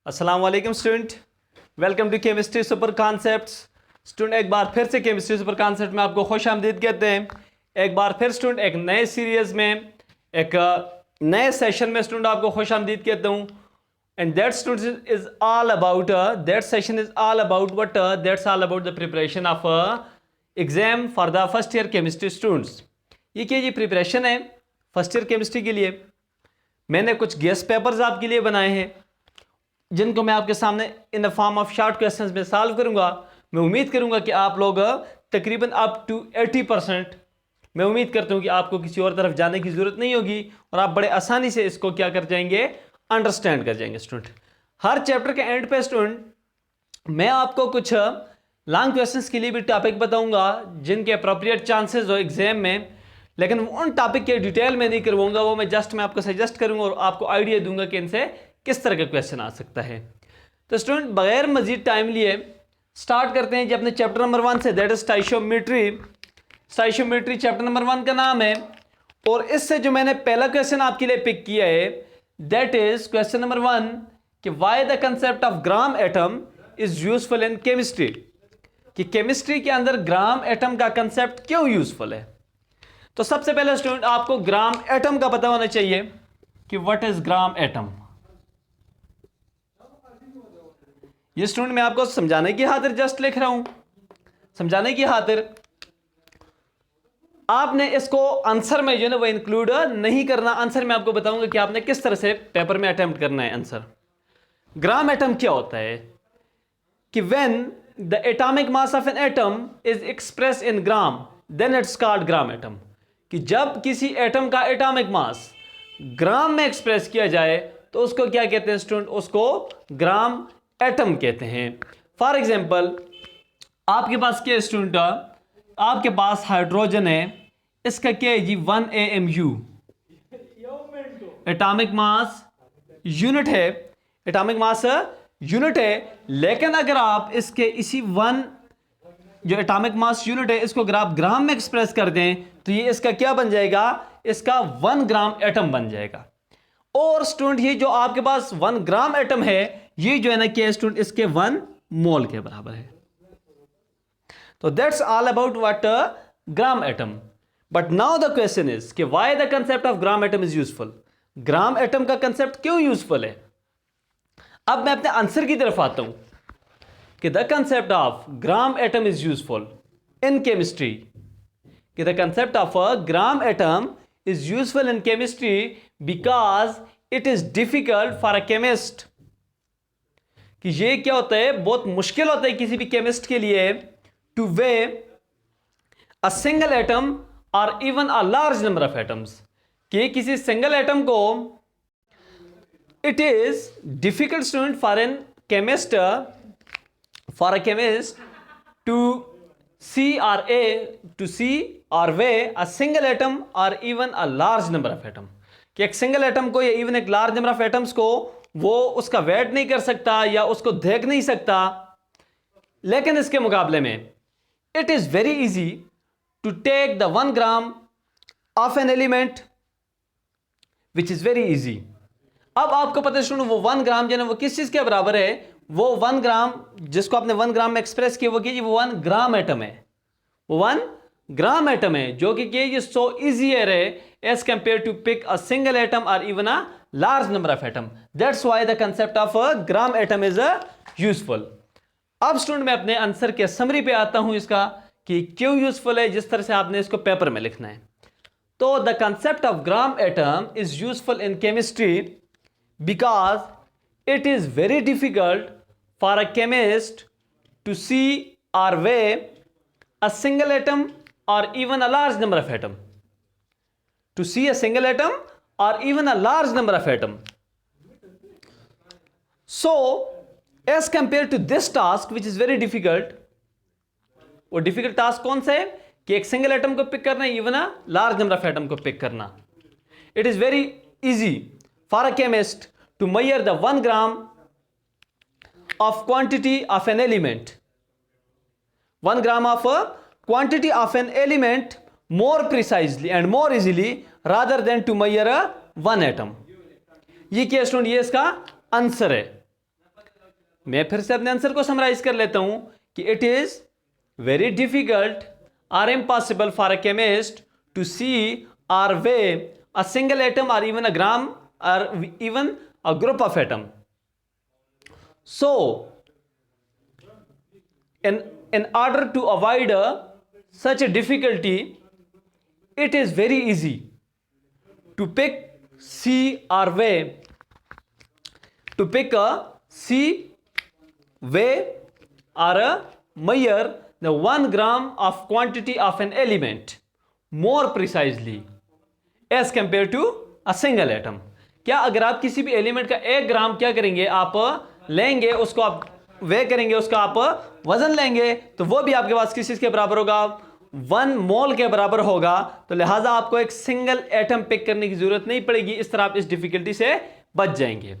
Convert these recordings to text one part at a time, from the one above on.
अस्सलाम वालेकुम student, welcome to chemistry super concepts. Student एक बार फिर से केमिस्ट्री सुपर कॉन्सेप्ट में आपको खुश आमदीद कहते हैं। एक बार फिर स्टूडेंट एक नए सीरीज में एक नए सेशन में स्टूडेंट आपको खुश आमदीद कहता हूँ। And that student is all about that session is all about what that's all about the preparation of exam for the first year chemistry students. ये क्या जी प्रिपरेशन है फर्स्ट ईयर केमिस्ट्री के लिए। मैंने कुछ गेस्ट पेपर्स आपके लिए बनाए हैं जिनको मैं आपके सामने in the form of short questions में सॉल्व करूंगा। मैं उम्मीद करूंगा कि आप लोग तकरीबन अप टू 80% मैं उम्मीद करता हूं कि आपको किसी और तरफ जाने की ज़रूरत नहीं होगी और आप बड़े आसानी से इसको क्या कर जाएंगे, अंडरस्टैंड कर जाएंगे। स्टूडेंट हर चैप्टर के एंड पे स्टूडेंट मैं आपको कुछ लॉन्ग क्वेश्चंस के लिए भी टॉपिक बताऊंगा जिनके अप्रोप्रिएट चांसेस हो एग्जाम में, लेकिन उन टॉपिक के डिटेल में नहीं करवाऊंगा। वो मैं आपको सजेस्ट करूंगा और आपको आइडिया दूंगा कि इनसे किस तरह का क्वेश्चन आ सकता है। तो स्टूडेंट बगैर मजीद टाइम लिए स्टार्ट करते हैं जी अपने चैप्टर नंबर 1 से, that is stoichiometry. Stoichiometry chapter number 1 का नाम है और इससे जो मैंने पहला क्वेश्चन आपके लिए पिक किया है दैट इज क्वेश्चन नंबर 1 कि why the concept of gram atom is useful in chemistry. कि केमिस्ट्री के अंदर ग्राम एटम का कंसेप्ट क्यों यूजफुल है। तो सबसे पहले स्टूडेंट आपको ग्राम एटम का पता होना चाहिए कि व्हाट इज ग्राम एटम। ये स्टूडेंट मैं आपको समझाने की खातिर जस्ट लिख रहा हूं, समझाने की खातिर। आपने इसको आंसर में जो है वो इंक्लूड नहीं करना। आंसर में आपको बताऊंगा कि आपने किस तरह से पेपर में अटेम्प्ट करना है आंसर। ग्राम एटम क्या होता है कि when the atomic mass of an atom is express in gram then it's called gram atom. कि जब किसी एटम का एटॉमिक मास ग्राम में एक्सप्रेस किया जाए तो उसको क्या कहते हैं स्टूडेंट, उसको ग्राम एटम कहते हैं। फॉर एग्जाम्पल आपके पास क्या स्टूडेंट, आपके पास हाइड्रोजन है, इसका क्या है जी 1 AMU एटॉमिक मास यूनिट है, एटॉमिक मास यूनिट है। लेकिन अगर आप इसके इसी 1 जो एटॉमिक मास यूनिट है इसको अगर आप ग्राम में एक्सप्रेस कर दें तो ये इसका क्या बन जाएगा, इसका 1 ग्राम एटम बन जाएगा। और स्टूडेंट ये जो आपके पास 1 ग्राम एटम है ये जो है ना क्या स्टूडेंट इसके 1 मोल के बराबर है। तो that's all about what gram atom. But now the question is कि why the concept of gram atom is useful. Gram atom का कंसेप्ट क्यों यूजफुल है। अब मैं अपने आंसर की तरफ आता हूं कि the concept of gram atom is useful in chemistry. कि the concept of a gram atom is useful in chemistry because it is difficult for a chemist. कि ये क्या होता है, बहुत मुश्किल होता है किसी भी केमिस्ट के लिए to weigh a single atom or even a large number of atoms. कि किसी सिंगल एटम को it is difficult student for an chemist to see or weigh a single atom or even a large number of atom. कि एक single atom को या even एक large number of atoms को वो उसका वेट नहीं कर सकता या उसको देख नहीं सकता। लेकिन इसके मुकाबले में it is very easy to take the 1 gram of an element which is very easy. अब आपको पता है वो 1 ग्राम जो है वो किस चीज के बराबर है, वो 1 ग्राम जिसको आपने 1 ग्राम में एक्सप्रेस किया वो कीजिए वो 1 ग्राम एटम है, वो 1 ग्राम एटम है जो कि ये सो इजियर है as compare to pick a single atom or even a large number of atom. That's why the concept of a gram atom is useful. अब स्टूडेंट मैं अपने आंसर के समरी पे आता हूं इसका कि क्यों यूजफुल है, जिस तरह से आपने इसको पेपर में लिखना है। तो the concept of gram atom is useful in chemistry because it is very difficult for a chemist to see or weigh a single atom or even a large number of atom. To see a single atom or even a large number of atom. So as compared to this task which is very difficult, वो difficult task कौन सा है कि एक single atom को pick करना even a large number of atom को pick करना। It is very easy for a chemist to measure the 1 gram of quantity of an element, 1 gram of a quantity of an element more precisely and more easily rather than to measure a 1 atom. ये क्या student, ये इसका answer है। मैं फिर से अपने answer को समराइज कर लेता हूं कि it is very difficult or impossible for a chemist to see or weigh a single atom or even a gram or even a group of atom. So in order to avoid such a difficulty, it is very easy to pick weigh or measure the 1 gram of quantity of an element more precisely as compared to a single atom. क्या अगर आप किसी भी element का 1 ग्राम क्या करेंगे, आप लेंगे, उसको आप वे करेंगे, उसका आप वजन लेंगे, तो वो भी आपके पास किस चीज के बराबर होगा, 1 मोल के बराबर होगा. तो लिहाजा आपको एक सिंगल एटम पिक करने की जरूरत नहीं पड़ेगी. इस तरह आप इस डिफिकल्टी से बच जाएंगे.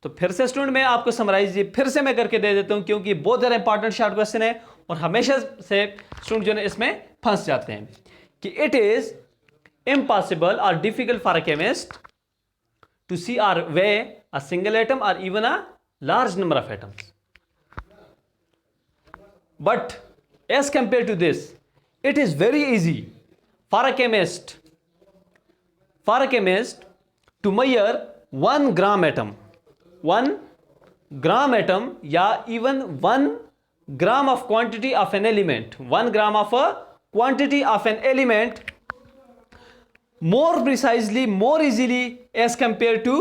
तो फिर से स्टूडेंट मैं आपको समराइज फिर से मैं करके दे देता हूं, क्योंकि बहुत ज़्यादा इंपॉर्टेंट शॉर्ट क्वेश्चन है और हमेशा से स्टूडेंट जो है इसमें फंस जाते हैं कि it is impossible or difficult for a chemist to see or weigh a single atom or even a large number of atoms. But as compare to this it is very easy for a chemist to measure 1 gram atom या even 1 gram of quantity of an element, 1 gram of a quantity of an element more precisely, more easily as compared to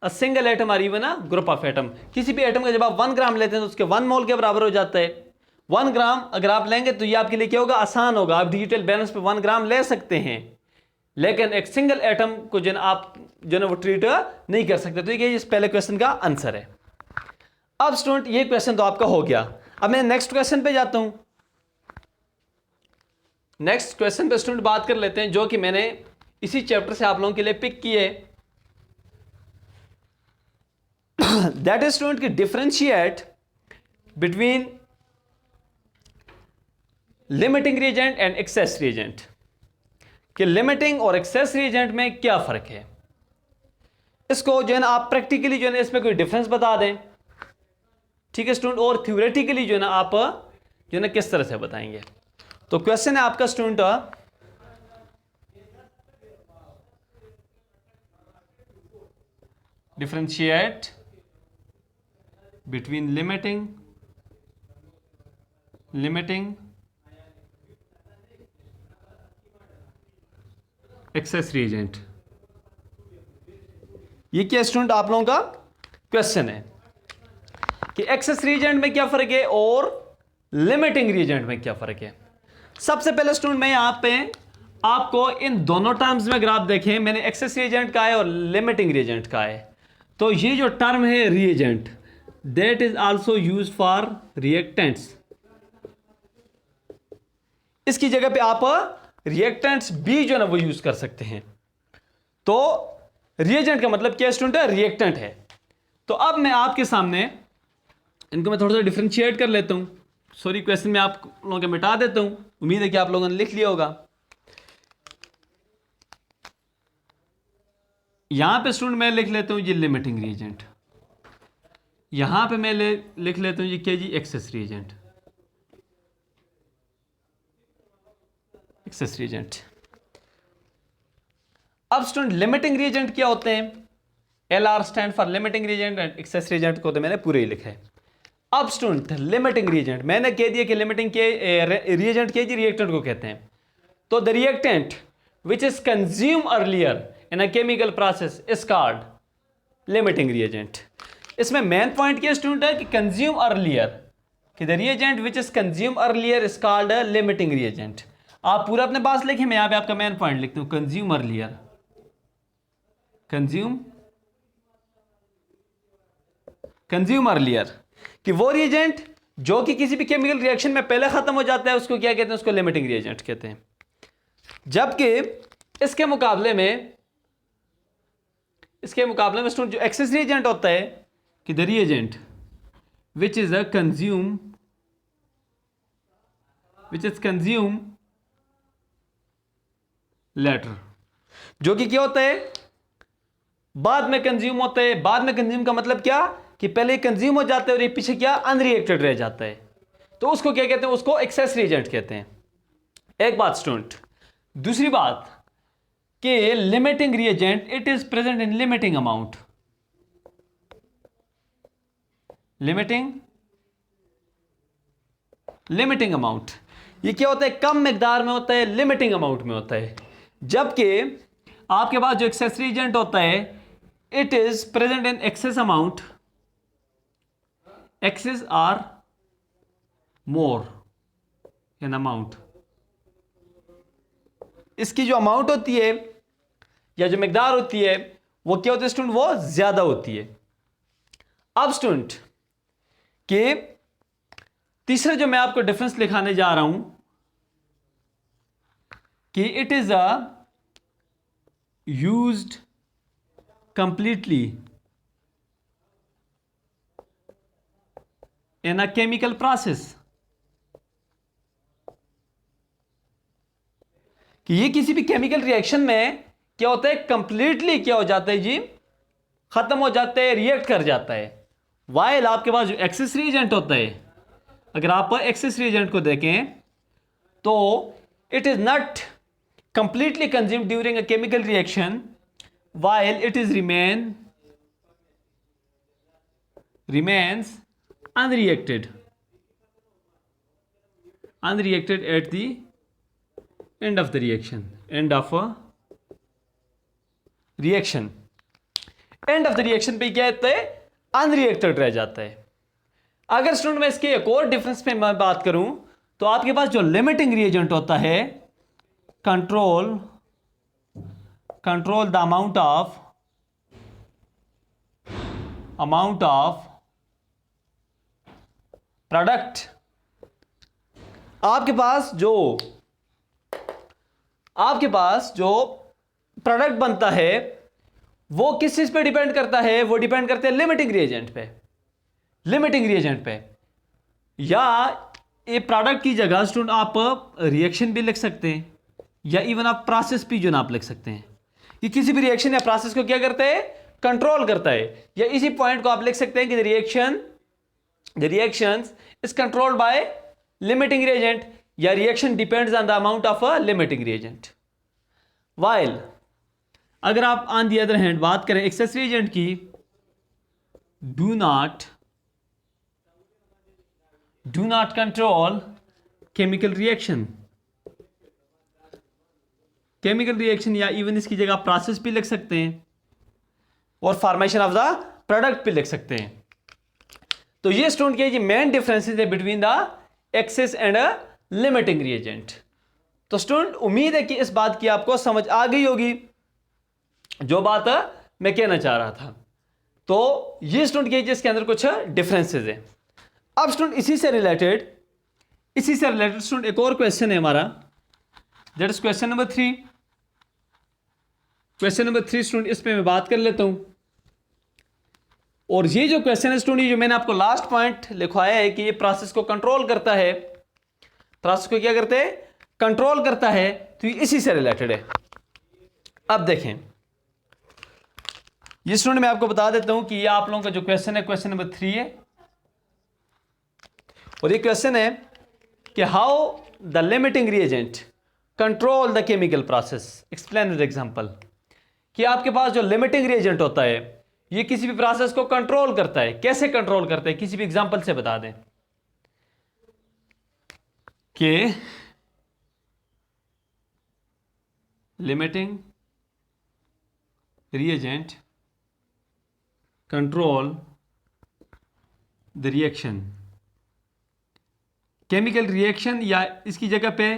a single atom or even a group of atom. किसी भी atom का जब आप 1 ग्राम लेते हैं तो उसके 1 मोल के बराबर हो जाता है. 1 ग्राम अगर आप लेंगे तो ये आपके लिए क्या होगा, आसान होगा. आप डिजिटल बैलेंस पे 1 ग्राम ले सकते हैं, लेकिन एक सिंगल एटम को जो आप जो वो ट्रीट नहीं कर सकते. तो ये इस पहले क्वेश्चन का आंसर है. अब स्टूडेंट ये क्वेश्चन तो आपका हो गया. अब मैं नेक्स्ट क्वेश्चन पे जाता हूं. नेक्स्ट क्वेश्चन पे स्टूडेंट बात कर लेते हैं, जो कि मैंने इसी चैप्टर से आप लोगों के लिए पिक किए. दैट इज स्टूडेंट की differentiate between limiting reagent and access reagent. कि लिमिटिंग और एक्सेस रिएजेंट में क्या फर्क है, इसको जो है ना आप प्रैक्टिकली जो है ना इसमें कोई डिफरेंस बता दें. ठीक है स्टूडेंट. और थ्योरेटिकली जो है ना आप जो है ना किस तरह से बताएंगे. तो क्वेश्चन है आपका student, differentiate between limiting access reagent. ये क्या स्टूडेंट आप लोगों का क्वेश्चन है कि एक्सेस रिएजेंट में क्या फर्क है और लिमिटिंग रिएजेंट में क्या फर्क है. सबसे पहले स्टूडेंट मैं यहां पे आपको इन दोनों टर्म्स में अगर आप देखें, मैंने एक्सेस रिएजेंट का है और लिमिटिंग रिएजेंट का है. तो ये जो टर्म है reagent, that is also used for reactants. इसकी जगह पे आप रिएक्टेंट्स भी जो है ना वो यूज कर सकते हैं. तो रिएजेंट का मतलब क्या स्टूडेंट है, रिएक्टेंट है. तो अब मैं आपके सामने इनको मैं थोड़ा सा डिफरेंशिएट कर लेता हूं. सॉरी क्वेश्चन में आप लोगों के मिटा देता हूं. उम्मीद है कि आप लोगों ने लिख लिया होगा. यहां पे स्टूडेंट मैं लिख लेता हूं ये लिमिटिंग रिएजेंट, यहां पे मैं लिख लेता हूं ये क्या जी, एक्सेस रिएजेंट. Access reagent. अब स्टूडेंट लिमिटिंग रिएजेंट क्या होते हैं, LR stand for limiting reagent and access reagent को तो मैंने पूरे ही लिखा है. अब स्टूडेंट लिमिटिंग रिएजेंट मैंने कह दिया कि लिमिटिंग के रिएजेंट के जी रिएक्टेंट को कहते हैं. तो the reactant which is consume earlier in a chemical process is called limiting reagent. इसमें मेन पॉइंट क्या स्टूडेंट है कि कंज्यूम अर्लियर, कि the reagent which is consume earlier is called a limiting reagent. आप पूरा अपने पास लिखें, मैं यहां पे आपका मेन पॉइंट लिखता हूं, कंज्यूम अर्लियर. कंज्यूम अर्लियर कि वो रिएजेंट जो कि किसी भी केमिकल रिएक्शन में पहले खत्म हो जाता है उसको क्या कहते हैं, उसको लिमिटिंग रिएजेंट कहते हैं. जबकि इसके मुकाबले में स्टूडेंट जो एक्सेस रिएजेंट होता है कि the reagent which is consume later, जो कि क्या होता है बाद में कंज्यूम होता है. बाद में कंज्यूम का मतलब क्या कि पहले कंज्यूम हो जाता है और ये पीछे क्या अनरिएक्टेड रह जाता है, तो उसको क्या कहते हैं, उसको एक्सेस रिएजेंट कहते हैं। एक बात स्टूडेंट। दूसरी बात कि limiting reagent it is present in limiting amount. Limiting amount ये क्या होता है, कम मिकदार में होता है, लिमिटिंग अमाउंट में होता है। जबकि आपके पास जो एक्सेस रिएजेंट होता है it is present in excess amount, excess or more in amount. इसकी जो अमाउंट होती है या जो मिकदार होती है वो क्या होती है स्टूडेंट, वो ज्यादा होती है। अब स्टूडेंट कि तीसरा जो मैं आपको डिफरेंस लिखाने जा रहा हूं कि it is a used completely in a chemical process, कि ये किसी भी केमिकल रिएक्शन में क्या होता है, कंप्लीटली क्या हो जाता है जी, खत्म हो जाता है, रिएक्ट कर जाता है। वाइल आपके पास जो एक्सेस रिएजेंट होता है, अगर आप एक्सेस रिएजेंट को देखें तो it is not completely consumed during a chemical reaction, while it is remains unreacted at the end of the reaction, end of the reaction पे क्या होता है, अनरिएक्टेड रह जाता है। अगर स्टूडेंट मैं इसके एक और डिफरेंस पे मैं बात करूं तो आपके पास जो लिमिटिंग रिएजेंट होता है, control the amount of product. आपके पास जो प्रोडक्ट बनता है वो किस चीज पे डिपेंड करता है, वो डिपेंड करते हैं लिमिटिंग रिएजेंट पे। या ये प्रोडक्ट की जगह स्टूडेंट आप रिएक्शन भी लिख सकते हैं या इवन आप प्रोसेस भी जो ना आप लिख सकते हैं कि किसी भी रिएक्शन या प्रोसेस को क्या करता है, कंट्रोल करता है। या इसी पॉइंट को आप लिख सकते हैं कि the reaction is controlled by limiting reagent, या reaction depends on the amount of a limiting reagent. While अगर आप ऑन द अदर हैंड बात करें एक्सेस रिएजेंट की, do not control chemical reaction या इवन इसकी जगह आप प्रोसेस भी लिख सकते हैं और फॉर्मेशन ऑफ द प्रोडक्ट भी लिख सकते हैं। तो ये स्टूडेंट के जी मेन डिफरेंसेस है between the excess and a limiting reagent. तो स्टूडेंट उम्मीद है कि इस बात की आपको समझ आ गई होगी जो बात मैं कहना चाह रहा था। तो ये स्टूडेंट के इसके अंदर कुछ डिफरेंसेस है। अब स्टूडेंट इसी से रिलेटेड स्टूडेंट एक और क्वेश्चन है हमारा, that is question number 3। Student इस पे मैं बात कर लेता हूं। और ये जो क्वेश्चन है स्टूडेंट, जो मैंने आपको लास्ट पॉइंट लिखवाया है कि ये प्रोसेस को कंट्रोल करता है, प्रोसेस को क्या करते हैं, कंट्रोल करता है, तो ये इसी से रिलेटेड है। अब देखें ये स्टूडेंट मैं आपको बता देता हूं कि ये आप लोगों का जो क्वेश्चन है क्वेश्चन नंबर 3 है। और ये क्वेश्चन है कि how the limiting reagent control the chemical process, explain with example. कि आपके पास जो लिमिटिंग रिएजेंट होता है ये किसी भी प्रोसेस को कंट्रोल करता है। कैसे कंट्रोल करता है, किसी भी एग्जांपल से बता दें कि limiting reagent control the reaction, chemical reaction या इसकी जगह पे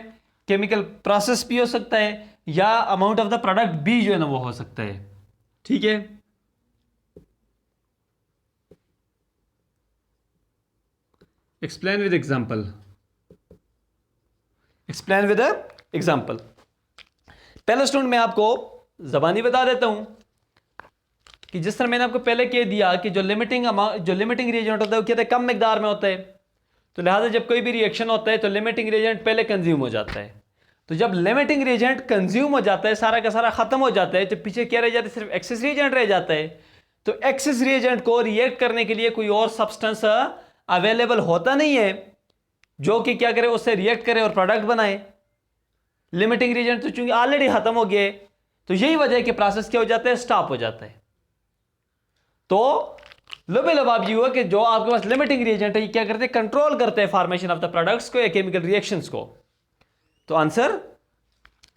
केमिकल प्रोसेस भी हो सकता है या अमाउंट ऑफ द प्रोडक्ट भी जो है ना वो हो सकता है। ठीक है, एक्सप्लेन विद एग्जांपल। पहला स्टूडेंट मैं आपको जबानी बता देता हूं कि जिस तरह मैंने आपको पहले कह दिया कि जो लिमिटिंग रिएजेंट होता है वो क्या होता है, कम मिकदार में होता है। तो लिहाजा जब कोई भी रिएक्शन होता है तो लिमिटिंग रिएजेंट पहले कंज्यूम हो जाता है। तो जब लिमिटिंग रिएजेंट कंज्यूम हो जाता है, सारा का सारा खत्म हो जाता है, तो पीछे क्या रह जाता है, सिर्फ एक्सेस रिएजेंट रह जाता है। तो एक्सेस रिएजेंट को रिएक्ट करने के लिए कोई और सब्सटेंस अवेलेबल होता नहीं है जो कि क्या करे, उससे रिएक्ट करे और प्रोडक्ट बनाए। लिमिटिंग रिएजेंट तो चूंकि ऑलरेडी खत्म हो गए, तो यही वजह है कि प्रोसेस क्या हो जाता है, स्टॉप हो जाता है। तो लुबेलब ये हुआ कि जो आपके पास लिमिटिंग रिएजेंट है, ये क्या करते हैं, कंट्रोल करते हैं फॉर्मेशन ऑफ द प्रोडक्ट्स को या केमिकल रिएक्शंस को। तो आंसर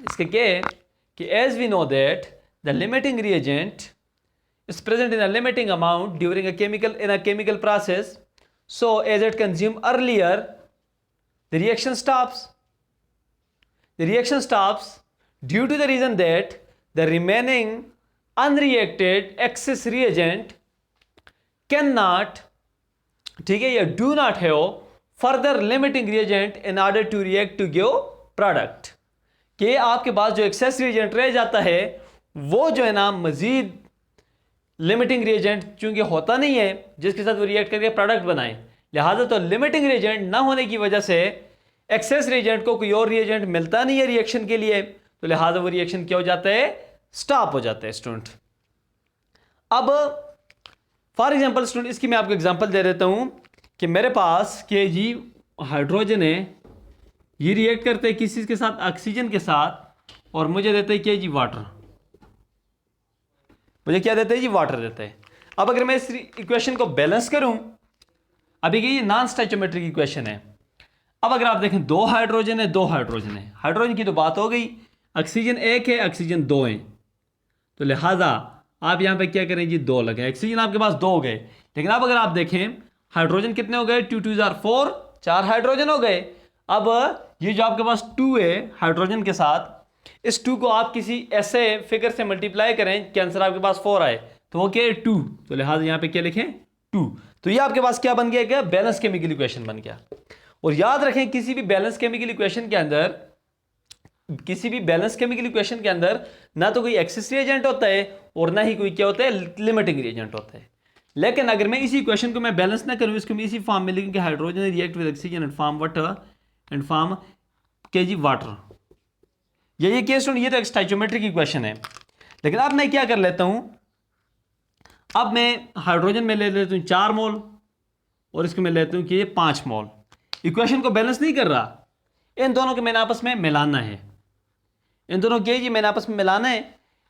इसके क्या है कि as we know that the limiting reagent is present in a limiting amount during a chemical process, so as it consumed earlier, the reaction stops. The reaction stops due to the reason that the remaining unreacted excess reagent cannot, ठीक है, या do not have further limiting reagent in order to react to give product। कि आपके पास जो excess reagent रह जाता है वो जो है ना मजीद लिमिटिंग रिएजेंट चूंकि होता नहीं है जिसके साथ वो रिएक्ट करके प्रोडक्ट बनाए, लिहाजा तो लिमिटिंग रिएजेंट ना होने की वजह से एक्सेस रिएजेंट को कोई और रिएजेंट मिलता नहीं है रिएक्शन के लिए, तो लिहाजा वो रिएक्शन क्या हो जाता है, स्टॉप हो जाता है स्टूडेंट। अब फॉर एग्जांपल स्टूडेंट, इसकी मैं आपको एग्जांपल दे देता हूं कि मेरे पास के जी हाइड्रोजन है, ये रिएक्ट करते हैं किसी के साथ, ऑक्सीजन के साथ, और मुझे देते हैं क्या जी, वाटर। मुझे क्या देते हैं जी, वाटर देते हैं। अब अगर मैं इस इक्वेशन को बैलेंस करूं, अभी ये नॉन स्टोइचियोमेट्रिक इक्वेशन है। अब अगर आप देखें, दो हाइड्रोजन है, दो हाइड्रोजन है, हाइड्रोजन की तो बात हो गई, ऑक्सीजन एक है, ऑक्सीजन दो है, तो लिहाजा आप यहां पे क्या करें जी, दो लगे, ऑक्सीजन आपके पास दो हो गए। लेकिन अब अगर आप देखें हाइड्रोजन कितने हो गए, 2 2 जार 4, चार हाइड्रोजन हो गए। अब ये जो आपके पास 2 है हाइड्रोजन के साथ, इस 2 को आप किसी ऐसे फिगर से मल्टीप्लाई करें कि आंसर आपके पास 4 आए, तो वो क्या है, 2, तो लिहाजा यहां पे क्या लिखें, 2। तो ये आपके पास क्या बन गया, क्या बैलेंस केमिकल इक्वेशन बन गया। और याद रखें किसी भी बैलेंस केमिकल इक्वेशन के अंदर, किसी भी बैलेंस केमिकल इक्वेशन के अंदर ना तो कोई एक्सेस रिएजेंट होता है और ना ही कोई क्या होता है, लिमिटिंग रिएजेंट होता है। लेकिन अगर मैं इसी इक्वेशन को मैं बैलेंस ना करूं, इसको मैं इसी फॉर्म में लिखूं कि hydrogen react with oxygen and form water and form के जी वाटर, ये केस, ये तो एक स्टोइचियोमेट्रिक इक्वेशन है। लेकिन अब मैं क्या कर लेता हूं, अब मैं हाइड्रोजन में ले लेता हूं 4 मोल और इसको मैं लेता हूं कि ये 5 मोल। इक्वेशन को बैलेंस नहीं कर रहा, इन दोनों को मैंने आपस में मिलाना है, इन दोनों के जी मैंने आपस में मिलाना है।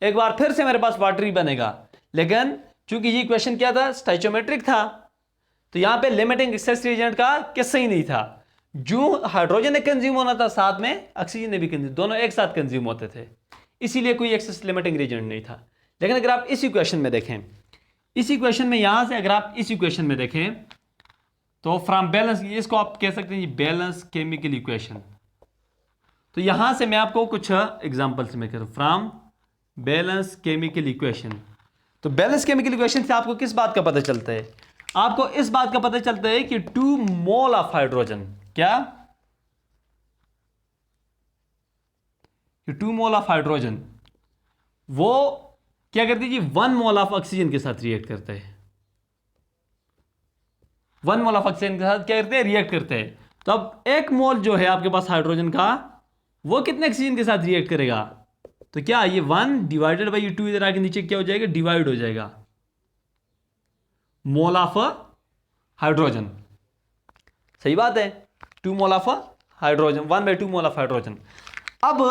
एक बार फिर से मेरे पास वाटर ही बनेगा, लेकिन चूंकि ये इक्वेशन क्या था, स्टोइचियोमेट्रिक था, तो यहां पे लिमिटिंग एक्सेस रिएजेंट का किस्सा ही नहीं था। जो हाइड्रोजन ने कंज्यूम होना था, साथ में ऑक्सीजन ने भी कंज्यूम, दोनों एक साथ कंज्यूम होते थे, इसीलिए कोई एक्सेस लिमिटिंग रिएजेंट नहीं था। लेकिन अगर आप इस इक्वेशन में देखें, इस इक्वेशन में यहां से अगर आप इस इक्वेशन में देखें, तो फ्रॉम बैलेंस, इसको आप कह सकते हैं बैलेंस केमिकल इक्वेशन। तो यहां से मैं आपको कुछ एग्जांपल से मैं कह रहा हूं, फ्रॉम बैलेंस केमिकल इक्वेशन। तो बैलेंस केमिकल इक्वेशन से आपको किस बात का पता चलता है, आपको इस बात का पता चलता है कि 2 मोल ऑफ हाइड्रोजन, क्या, 2 मोल ऑफ हाइड्रोजन वो क्या करती है जी, 1 मोल ऑफ ऑक्सीजन के साथ रिएक्ट करते हैं, 1 मोल ऑफ ऑक्सीजन के साथ क्या करते हैं, रिएक्ट करते हैं। तो अब 1 मोल जो है आपके पास हाइड्रोजन का, वो कितने ऑक्सीजन के साथ रिएक्ट करेगा, तो क्या ये 1 डिवाइडेड बाई 2 इधर आके नीचे क्या हो जाएगा, डिवाइड हो जाएगा, मोल ऑफ हाइड्रोजन। सही बात है, 2 mole of hydrogen, 1/2 mole of hydrogen. अब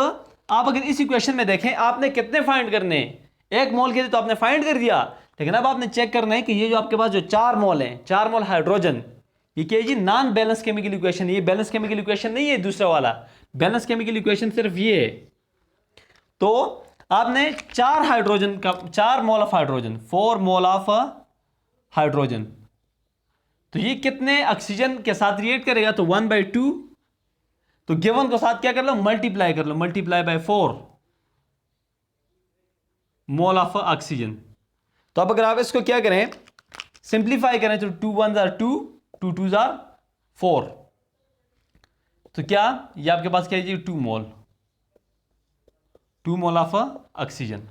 आप अगर इस इक्वेशन में देखें, आपने कितने फाइंड करने, 1 मोल के लिए तो आपने फाइंड कर दिया, लेकिन अब आपने चेक करना है कि ये जो आपके पास जो 4 मोल है, 4 मोल हाइड्रोजन, ये क्या है जी, नॉन बैलेंस केमिकल इक्वेशन। ये बैलेंस केमिकल इक्वेशन नहीं है दूसरा वाला, बैलेंस केमिकल इक्वेशन सिर्फ ये है। तो आपने 4 हाइड्रोजन का, 4 mole of hydrogen, 4 mole of hydrogen, तो ये कितने ऑक्सीजन के साथ रिएक्ट करेगा, तो 1/2, तो गिवन को साथ क्या कर लो, मल्टीप्लाई कर लो, multiply by 4 mole of oxygen. तो अब अगर आप इसको क्या करें, सिंप्लीफाई करें, तो 2 1 जार 2, 2 2 जार 4, तो क्या ये आपके पास क्या है, 2 मोल, 2 मोल ऑफ ऑक्सीजन।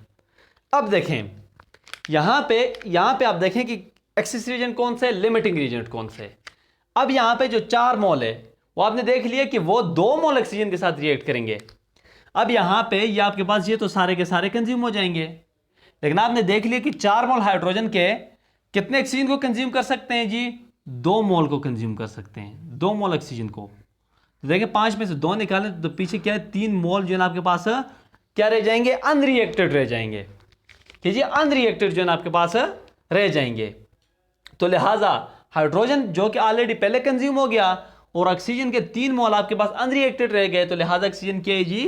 अब देखें यहां पे आप देखें कि एक्सेस रिएजेंट कौन से, लिमिटिंग रिएजेंट कौन से। अब यहां पे जो 4 मोल है वो आपने देख लिया कि वो 2 मोल ऑक्सीजन के साथ रिएक्ट करेंगे। अब यहां पे ये आपके पास ये तो सारे के सारे कंज्यूम हो जाएंगे, लेकिन आपने देख लिया कि 4 मोल हाइड्रोजन के कितने ऑक्सीजन को कंज्यूम कर सकते हैं जी, 2 मोल को कंज्यूम कर सकते हैं, 2 मोल ऑक्सीजन को। तो देखिए 5 में से 2 निकालें तो पीछे क्या है, 3 मोल जो है ना आपके पास क्या रह जाएंगे, अनरिएक्टेड रह जाएंगे, कि जी अनरिएक्टेड जो है ना आपके पास रह जाएंगे। तो लिहाजा हाइड्रोजन जो कि ऑलरेडी पहले कंज्यूम हो गया और ऑक्सीजन के 3 मोल आपके पास अनरिएक्टेड रह गए, तो लिहाजा ऑक्सीजन क्या है जी,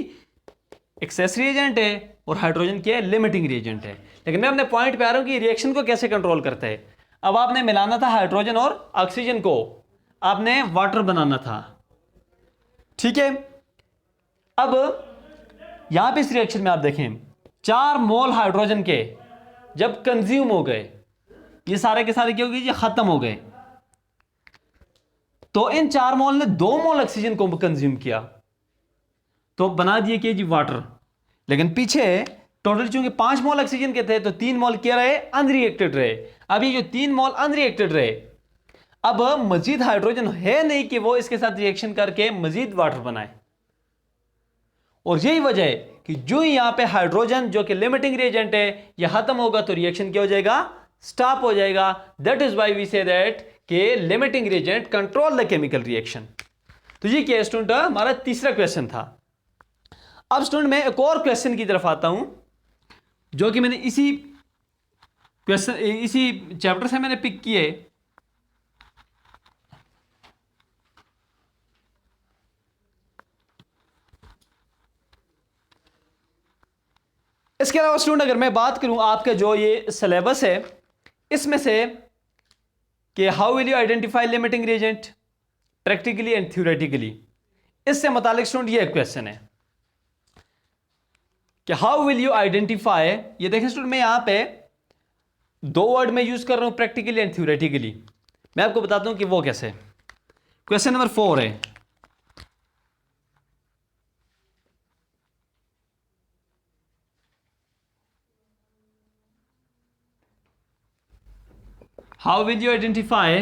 एक्सेस रिएजेंट है और हाइड्रोजन क्या है, लिमिटिंग रिएजेंट है। लेकिन मैं अपने पॉइंट पे आ रहा हूं कि रिएक्शन को कैसे कंट्रोल करता है। अब आपने मिलाना था हाइड्रोजन और ऑक्सीजन को, आपने वाटर बनाना था, ठीक है। अब यहां पे इस रिएक्शन में आप देखें 4 मोल हाइड्रोजन के जब कंज्यूम हो गए, ये सारे के सारे क्या हो गए जी, खत्म हो गए, तो इन 4 मोल ने 2 मोल ऑक्सीजन को कंज्यूम किया, तो बना दिए कि जी वाटर। लेकिन पीछे टोटल चूंकि 5 मोल ऑक्सीजन के थे तो 3 मोल क्या रहे, अनरिएक्टेड रहे। अब ये जो 3 मोल अनरिएक्टेड रहे, अब मजीद हाइड्रोजन है नहीं कि वो इसके साथ रिएक्शन करके मजीद वाटर बनाए। और यही वजह है कि जो यहां पे हाइड्रोजन जो कि लिमिटिंग रिएजेंट है ये खत्म होगा तो रिएक्शन क्या हो जाएगा, स्टॉप हो जाएगा। That is why we say that कि limiting reagent control the chemical reaction. तो ये क्या स्टूडेंट हमारा तीसरा क्वेश्चन था। अब स्टूडेंट मैं एक और क्वेश्चन की तरफ आता हूं जो कि मैंने इसी क्वेश्चन इसी चैप्टर से मैंने पिक किए। इसके अलावा स्टूडेंट अगर मैं बात करूं आपका जो ये सिलेबस है इसमें से कि how will you identify limiting reagent practically and theoretically, इससे मुतालिक स्टूडेंट ये क्वेश्चन है कि हाउ विल यू आइडेंटिफाई। ये देखें स्टूडेंट मैं यहां पे 2 वर्ड में यूज कर रहा हूं, प्रैक्टिकली एंड थ्योरेटिकली। मैं आपको बताता हूं कि वो कैसे। क्वेश्चन नंबर 4 है, how will you identify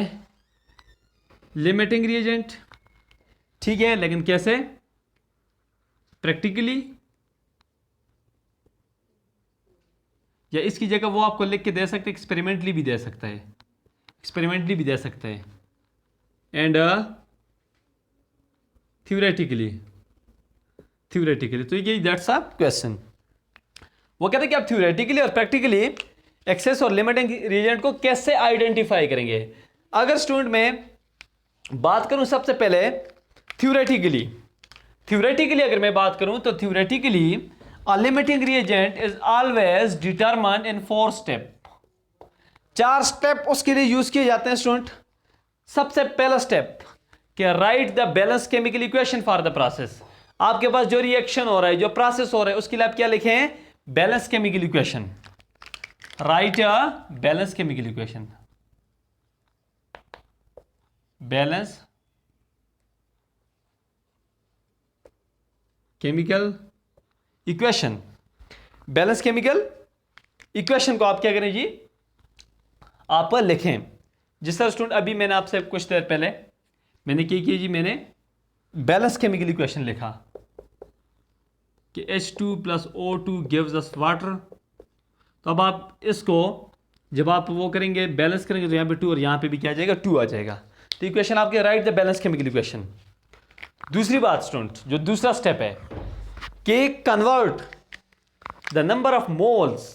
limiting reagent, ठीक है, लेकिन कैसे, प्रैक्टिकली, या इसकी जगह वो आपको लिख के दे सकते हैं, एक्सपेरिमेंटली भी दे सकता है, एक्सपेरिमेंटली भी दे सकता है, एंड थ्योरेटिकली, थ्योरेटिकली। तो ये दैट्स अ क्वेश्चन। वो कहते हैं कि आप थ्योरेटिकली और प्रैक्टिकली एक्सेस और लिमिटिंग रिएजेंट को कैसे आइडेंटिफाई करेंगे। अगर स्टूडेंट मैं बात करूं सबसे पहले थ्योरेटिकली, थ्योरेटिकली अगर मैं बात करूं तो theoretically a limiting reagent is always determined in 4 step। 4 step उसके लिए यूज किए जाते हैं स्टूडेंट। सबसे पहला स्टेप कि right the balance chemical equation for the process. आपके पास जो रिएक्शन हो रहा है, जो प्रोसेस हो रहा है, उसके लिए आप क्या लिखें, balance chemical equation. Right balance chemical equation, balance chemical equation. Balance chemical equation को आप क्या करें जी, आप लिखें। जिस तरह स्टूडेंट अभी मैंने आपसे कुछ देर पहले मैंने क्या किया जी, मैंने बैलेंस केमिकल इक्वेशन लिखा कि H2 + O2 gives us water. तो अब आप इसको जब आप वो करेंगे, बैलेंस करेंगे, तो यहाँ पे 2 और यहाँ पे भी क्या आ जाएगा, 2 आ जाएगा। तो इक्वेशन आपके write the balance chemical equation. दूसरी बात स्टूडेंट, जो दूसरा स्टेप है कि convert the number of moles,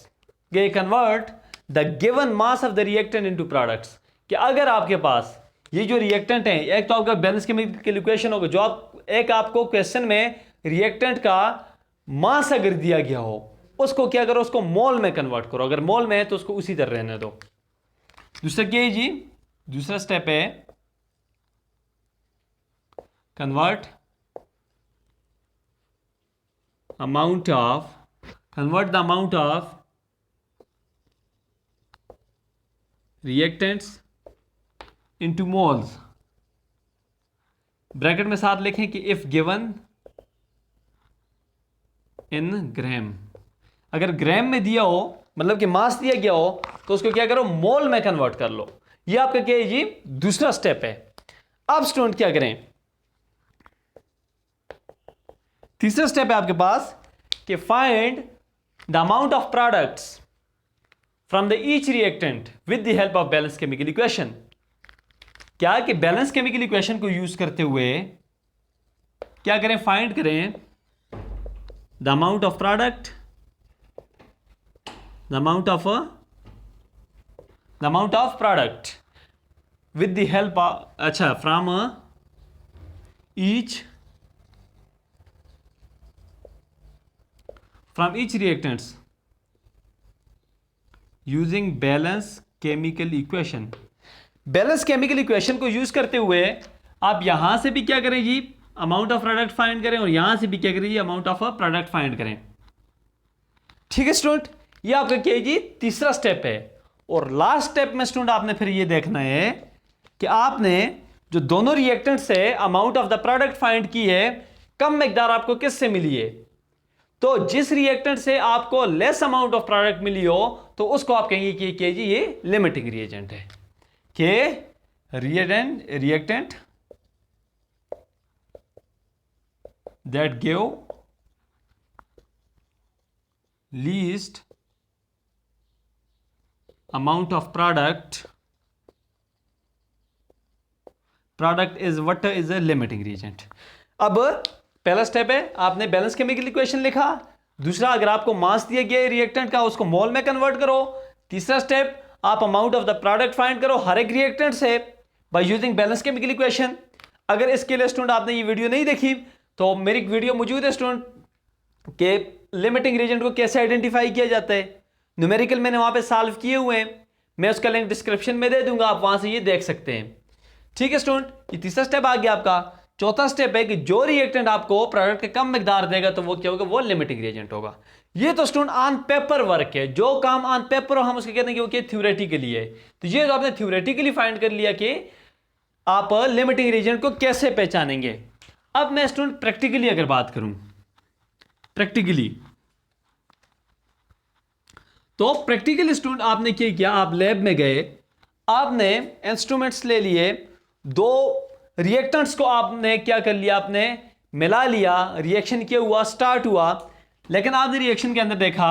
के convert the given mass of the reactant into products. कि अगर आपके पास ये जो रिएक्टेंट है, एक तो आपका बैलेंस केमिकल इक्वेशन होगा, जो आप एक आपको क्वेश्चन में रिएक्टेंट का मास अगर दिया गया हो, उसको क्या करो, उसको मोल में कन्वर्ट करो। अगर मोल में है तो उसको उसी तरह रहने दो। दूसरा क्या है जी, दूसरा स्टेप है convert amount of, convert the amount of reactants into moles। Bracket में साथ लिखें कि if given in ग्राम। अगर ग्राम में दिया हो, मतलब कि मास दिया गया हो, तो उसको क्या करो, मोल में कन्वर्ट कर लो। ये आपका क्या है जी, दूसरा स्टेप है। अब स्टूडेंट क्या करें, तीसरा स्टेप है आपके पास कि find the amount of products from the each reactant with the help of balance chemical equation. क्या कि बैलेंस केमिकल इक्वेशन को यूज करते हुए क्या करें, फाइंड करें the amount of product, the amount of product with the help of, अच्छा, from each reactants using balance chemical equation. Balance chemical equation को यूज करते हुए आप यहां से भी क्या करें जी, अमाउंट ऑफ प्रोडक्ट फाइंड करें, और यहां से भी क्या करें जी, अमाउंट ऑफ प्रोडक्ट फाइंड करें। ठीक है स्टूडेंट, ये आपका क्या है जी, तीसरा स्टेप है। और लास्ट स्टेप में स्टूडेंट आपने फिर ये देखना है कि आपने जो दोनों रिएक्टेंट से amount of the product find की है, कम मिकदार आपको किससे मिली है। तो जिस रिएक्टेंट से आपको लेस अमाउंट ऑफ प्रोडक्ट मिली हो तो उसको आप कहेंगे कि जी ये लिमिटिंग रिएजेंट है, कि reactant that give least amount of product is what is a limiting reagent. अब पहला स्टेप है, आपने बैलेंस केमिकल इक्वेशन लिखा। दूसरा, अगर आपको मास दिया गया है रिएक्टेंट का, उसको मोल में कन्वर्ट करो। तीसरा स्टेप, आप amount of the product find करो हर एक रिएक्टेंट से by using balance chemical equation. अगर इसके लिए स्टूडेंट आपने ये वीडियो नहीं देखी तो मेरी वीडियो मौजूद है स्टूडेंट के लिमिटिंग रिएजेंट को कैसे आइडेंटिफाई किया जाता है, न्यूमेरिकल मैंने वहां पे सॉल्व किए हुए हैं, मैं उसका लिंक डिस्क्रिप्शन में दे दूंगा, आप वहां से ये देख सकते हैं। ठीक है स्टूडेंट, ये तीसरा स्टेप आ गया आपका। चौथा स्टेप है कि जो रिएक्टेंट आपको प्रोडक्ट के कम मिकदार देगा तो वो क्या होगा, वो लिमिटिंग रिएजेंट होगा। ये तो स्टूडेंट ऑन पेपर वर्क है, जो काम ऑन पेपर हो हम उसके कहते हैं कि वो क्या थ्योरेटिकली है। तो ये तो आपने थ्योरेटिकली फाइंड कर लिया कि आप लिमिटिंग रिएजेंट को कैसे पहचानेंगे। अब मैं स्टूडेंट प्रैक्टिकली अगर बात करूं, प्रैक्टिकली तो प्रैक्टिकली स्टूडेंट आपने क्या किया, आप लैब में गए, आपने इंस्ट्रूमेंट्स ले लिए, दो रिएक्टेंट्स को आपने क्या कर लिया, आपने मिला लिया, रिएक्शन क्या हुआ, स्टार्ट हुआ। लेकिन आपने रिएक्शन के अंदर देखा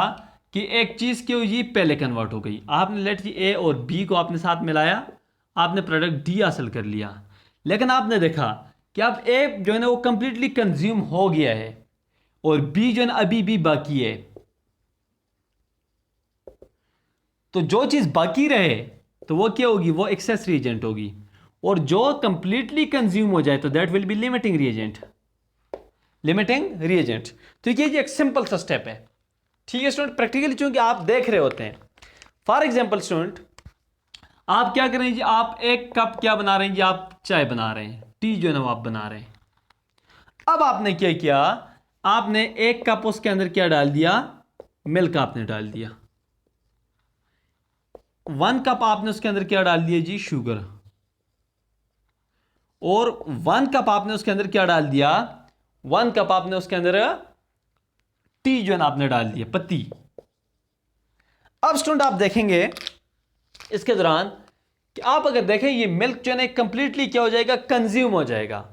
कि एक चीज क्या हुई, पहले कन्वर्ट हो गई। आपने लेट जी ए और बी को आपने साथ मिलाया, आपने प्रोडक्ट डी हासिल कर लिया। लेकिन आपने देखा कि अब ए जो है ना वो कंप्लीटली कंज्यूम हो गया है और बी जो है ना अभी भी बाकी है। तो जो चीज बाकी रहे तो वो क्या होगी, वो एक्सेस रिएजेंट होगी, और जो कंप्लीटली कंज्यूम हो जाए तो that will be limiting reagent, limiting reagent. तो ये एक सिंपल सा स्टेप है। ठीक है स्टूडेंट, प्रैक्टिकली चूंकि आप देख रहे होते हैं, फॉर एग्जांपल स्टूडेंट आप क्या करें जी, आप एक कप क्या बना रहे हैं जी, आप चाय बना रहे हैं, टी जो है ना वो आप बना रहे हैं। अब आपने क्या किया, आपने एक कप उसके अंदर क्या डाल दिया, मिल्क आपने डाल दिया। 1 कप आपने उसके अंदर क्या डाल दिया जी, शुगर। और 1 कप आपने उसके अंदर क्या डाल दिया, 1 कप आपने उसके अंदर टी जो है ना आपने डाल दिया, पत्ती। अब स्टूडेंट आप देखेंगे इसके दौरान कि आप अगर देखें ये मिल्क जो है ना कंप्लीटली क्या हो जाएगा, कंज्यूम हो जाएगा।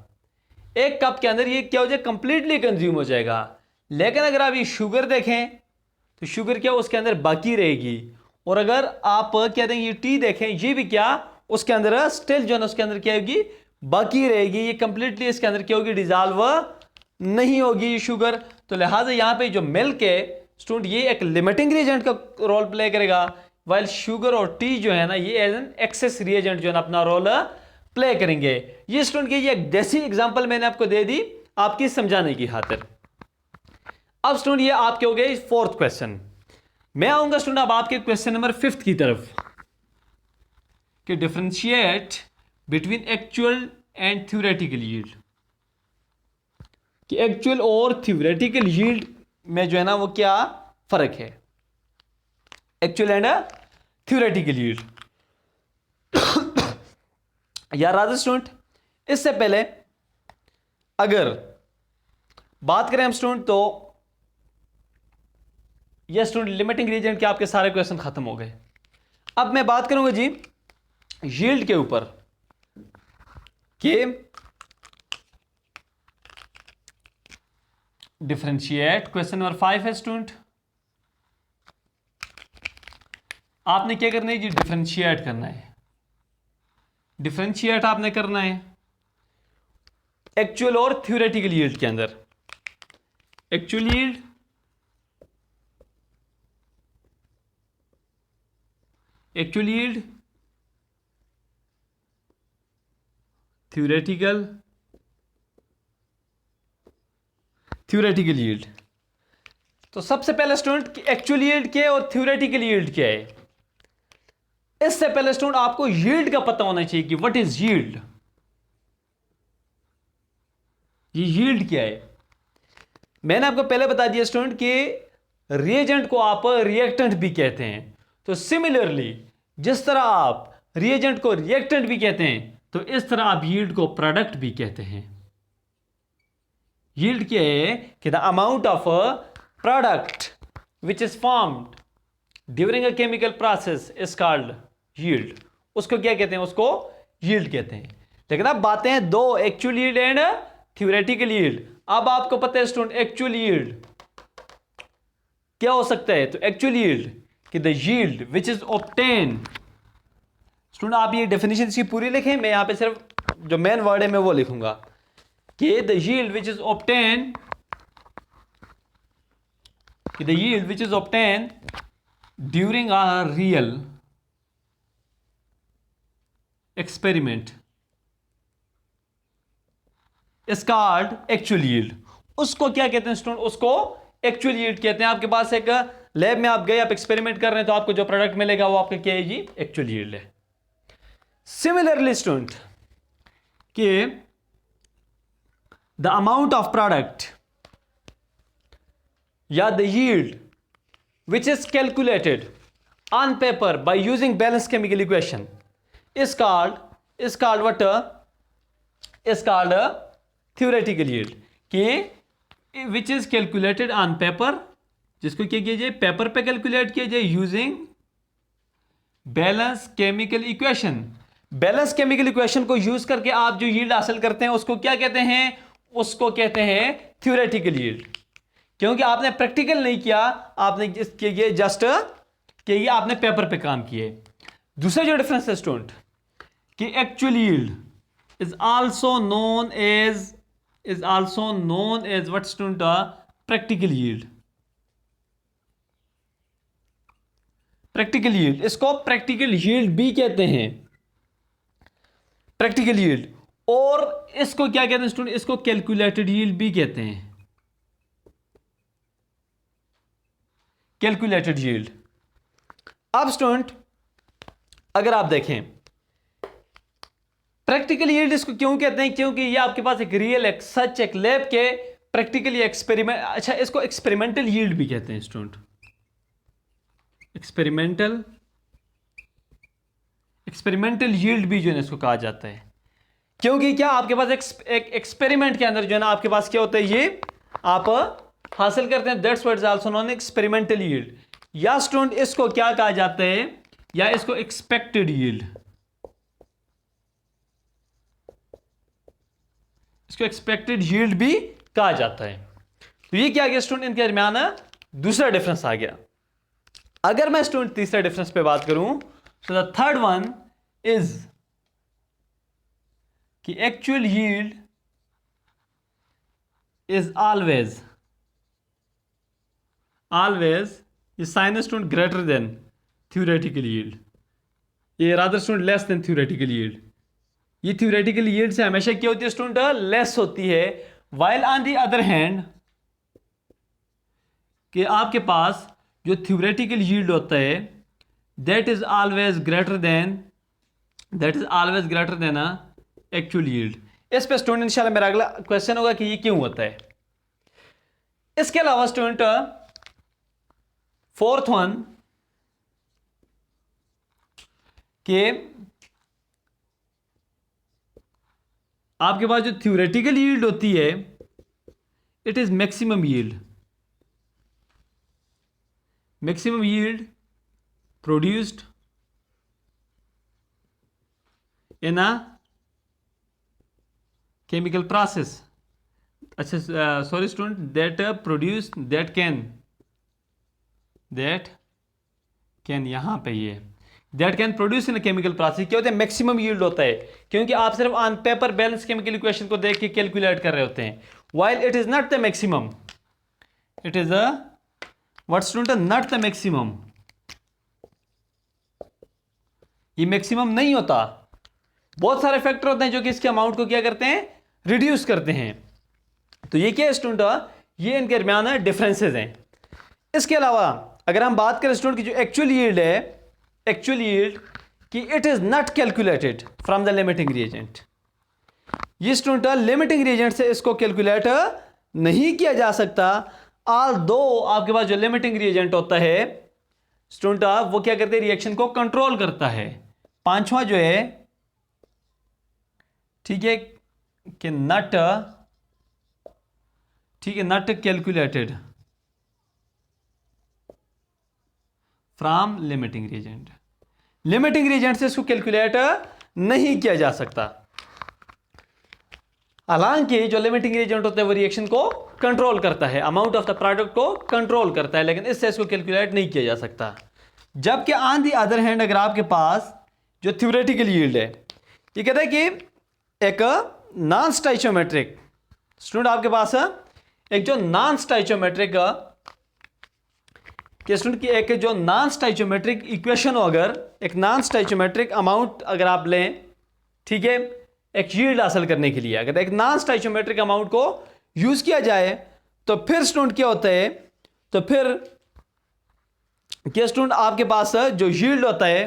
एक कप के अंदर ये क्या हो जाएगा, कंप्लीटली कंज्यूम हो जाएगा। लेकिन अगर आप ये शुगर देखें तो शुगर क्या उसके अंदर बाकी रहेगी। और अगर आप क्या देंगे, ये टी देखें, ये भी क्या उसके अंदर स्टिल जो है ना उसके अंदर क्या होगी, बाकी रहेगी। ये कंप्लीटली इसके अंदर क्या होगी, डिजॉल्व नहीं होगी ये शुगर। तो लिहाजा यहां पे जो मिल्क है स्टूडेंट ये एक लिमिटिंग रिएजेंट का रोल प्ले करेगा, वाइल शुगर और टी जो है ना ये एज एन एक्सेस रिएजेंट जो है ना अपना रोल प्ले करेंगे। ये स्टूडेंट की ये एक जैसी एग्जांपल मैंने आपको दे दी आपकी समझाने की खातिर। अब स्टूडेंट ये आपके हो गए 4th क्वेश्चन। मैं आऊंगा स्टूडेंट अब आपके क्वेश्चन नंबर 5th की तरफ, कि differentiate between actual and theoretical yield, कि एक्चुअल और थ्योरेटिकल यील्ड में जो है ना वो क्या फर्क है, एक्चुअल एंड थ्योरेटिकल यील्ड। यार राजा स्टूडेंट इससे पहले अगर बात करें हम स्टूडेंट तो ये स्टूडेंट लिमिटिंग रीजन के आपके सारे क्वेश्चन खत्म हो गए। अब मैं बात करूंगा जी यील्ड के ऊपर, कि डिफरेंशिएट, क्वेश्चन नंबर 5 है स्टूडेंट, आपने क्या करना है जी, डिफरेंशिएट करना है। डिफरेंशिएट आपने करना है एक्चुअल और थ्योरेटिकल यील्ड के अंदर। Actual yield, actual yield, theoretical, theoretical yield. तो सबसे पहले स्टूडेंट एक्चुअल यील्ड क्या है और थ्योरेटिकल यील्ड क्या है। इससे पहले स्टूडेंट आपको यील्ड का पता होना चाहिए कि व्हाट इज यील्ड। ये यील्ड क्या है। मैंने आपको पहले बता दिया स्टूडेंट कि रिएजेंट को आप रिएक्टेंट भी कहते हैं। तो सिमिलरली जिस तरह आप रिएजेंट को रिएक्टेंट भी कहते हैं, तो इस तरह आप यील्ड को प्रोडक्ट भी कहते हैं। यील्ड क्या है कि the amount of product which is formed during a chemical process is called yield. उसको क्या कहते हैं, उसको यील्ड कहते हैं। लेकिन अब बातें हैं दो, actual yield and theoretical yield. अब आपको पता है स्टूडेंट एक्चुअल यील्ड क्या हो सकता है। तो एक्चुअल यील्ड कि the yield which is obtain. Student आप ये डेफिनेशन इसकी पूरी लिखें, मैं यहां पे सिर्फ जो मेन वर्ड है मैं वो लिखूंगा कि the yield which is obtain, कि the yield which is obtain during a real experiment is called actual yield. उसको क्या कहते हैं स्टूडेंट, उसको एक्चुअल यील्ड कहते हैं। आपके पास एक लैब में आप गए, आप एक्सपेरिमेंट कर रहे हैं, तो आपको जो प्रोडक्ट मिलेगा वो आपका क्या है जी, एक्चुअल यील्ड है। सिमिलरली स्टूडेंट कि द अमाउंट ऑफ प्रोडक्ट या the yield which is calculated on paper by using balanced chemical equation is called what is called a theoretical yield। कि which is calculated on paper, जिसको क्या किया जाए, paper पे calculate किया जाए using balance chemical equation. Balance chemical equation को use करके आप जो यील्ड हासिल करते हैं उसको क्या कहते हैं, उसको कहते हैं थ्योरेटिकल यील्ड। क्योंकि आपने प्रैक्टिकल नहीं किया, आपने ये जस्ट कि ये आपने पेपर पे काम किए। दूसरा जो डिफरेंस है स्टूडेंट कि actual yield is also known as what student, practical yield. Practical yield, इसको प्रैक्टिकल यील्ड भी कहते हैं, प्रैक्टिकल यील्ड। और इसको क्या कहते हैं स्टूडेंट, इसको कैलकुलेटेड यील्ड भी कहते हैं, कैलकुलेटेड यील्ड। अब स्टूडेंट अगर आप देखें प्रैक्टिकल यील्ड इसको क्यों कहते हैं, क्योंकि ये आपके पास एक रियल एक सच एक लैब के प्रैक्टिकली एक्सपेरिमेंट, अच्छा इसको एक्सपेरिमेंटल यील्ड भी कहते हैं स्टूडेंट, एक्सपेरिमेंटल यील्ड भी जो है इसको कहा जाता है। क्योंकि क्या आपके पास एक एक्सपेरिमेंट के अंदर जो है ना आपके पास क्या होता है, ये आप हासिल करते हैं, that's what is also known experimental yield. या स्टूडेंट इसको क्या कहा जाता है, या इसको एक्सपेक्टेड यील्ड, इसको एक्सपेक्टेड यील्ड भी कहा जाता है। तो ये क्या गया स्टूडेंट, इनके दरमियान दूसरा डिफरेंस आ गया। अगर मैं स्टूडेंट तीसरा डिफरेंस पे बात करूं, so the third one is कि एक्चुअल यील्ड इज ऑलवेज ये साइन student greater than theoretical yield, ये rather student less than theoretical yield. ये थ्योरेटिकल यील्ड से हमेशा क्या होती है स्टूडेंट, लेस होती है। While on the other hand कि आपके पास जो थ्योरेटिकल यील्ड होता है that is always greater than actual yield. इस पे स्टूडेंट इंशाल्लाह मेरा अगला क्वेश्चन होगा कि ये क्यों होता है। इसके अलावा स्टूडेंट फोर्थ वन कि आपके पास जो थ्योरेटिकल यील्ड होती है it is maximum yield produced in a chemical process. अच्छा सॉरी स्टूडेंट, दैट कैन यहाँ पे ये that can produce in chemical process क्या होता है, मैक्सिमम यील्ड होता है, क्योंकि आप सिर्फ on paper balance chemical equation को देख के कैलकुलेट कर रहे होते हैं, while it is not the maximum, it is a what student, not the maximum, ये मैक्सिमम नहीं होता। बहुत सारे फैक्टर होते हैं जो कि इसके अमाउंट को क्या करते हैं, रिड्यूस करते हैं। तो ये क्या है स्टूडेंट, ये इनके दरमियान डिफरेंसेस हैं। इसके अलावा अगर हम बात करें स्टूडेंट की जो एक्चुअल यील्ड है, एक्चुअल यील्ड कि it is not calculated from the limiting reagent, ये स्टूडेंट लिमिटिंग रिएजेंट से इसको कैलकुलेट नहीं किया जा सकता। ऑल दो आपके पास जो लिमिटिंग रिएजेंट होता है स्टूडेंट वो क्या करते हैं, रिएक्शन को कंट्रोल करता है। पांचवा जो है ठीक है कि नट, ठीक है, not calculated from limiting reagent, limiting reagent से इसको कैलकुलेट नहीं किया जा सकता। हालांकि जो लिमिटिंग रिएजेंट होता है वो रिएक्शन को कंट्रोल करता है, अमाउंट ऑफ द प्रोडक्ट को कंट्रोल करता है, लेकिन इससे इसको कैलकुलेट नहीं किया जा सकता। जबकि ऑन दी अदर हैंड अगर आपके पास जो थ्योरेटिकल यील्ड है, ये कहता है कि एक नॉन स्टाइचोमेट्रिक स्टूडेंट आपके पास एक जो नॉन स्टाइचोमेट्रिक कि स्टूडेंट की एक जो नॉन स्टाइचोमेट्रिक इक्वेशन हो, अगर एक नॉन स्टाइचोमेट्रिक अमाउंट अगर आप लें, ठीक है, एक यील्ड हासिल करने के लिए अगर एक नॉन स्टाइचोमेट्रिक अमाउंट को यूज किया जाए तो फिर स्टूडेंट क्या होता है, तो फिर क्या स्टूडेंट आपके पास जो यील्ड होता है